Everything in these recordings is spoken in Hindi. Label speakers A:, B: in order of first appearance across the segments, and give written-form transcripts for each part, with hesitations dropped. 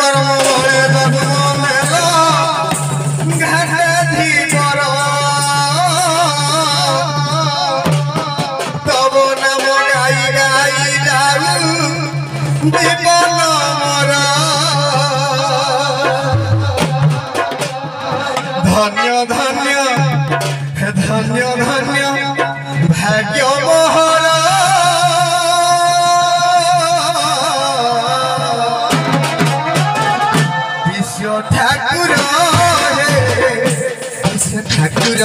A: कर्म बड़े जन्म नेला घाटे धीवर तब नाम गाई गाई जाऊ जीवन मरा धन्य धन्य धन्य धन्य भाग्य मोहरा विश्व ठाकुर विश्व ठाकुर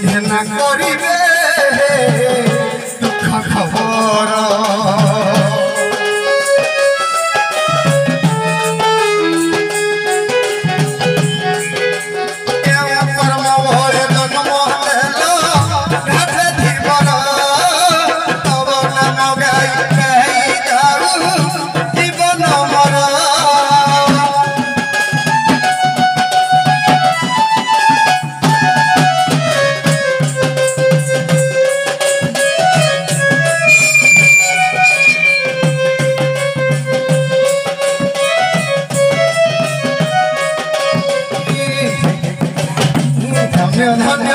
A: घेना करिबे दुख खबर धन्य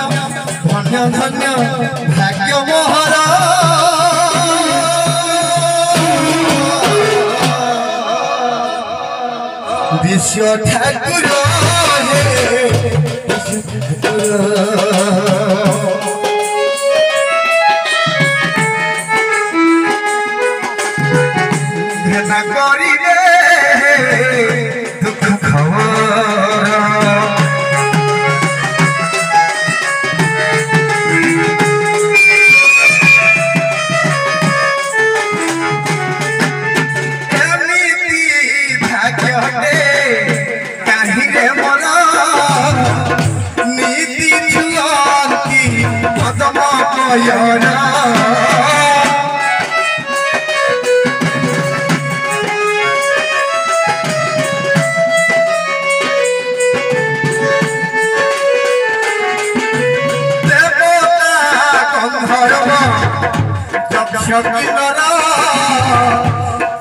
A: धन्य धन्य भाग्य मोहरा विश्व ठाकुर घेना करिबे दुख खबर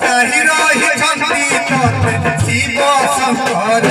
A: कहीं रही शिव शंकर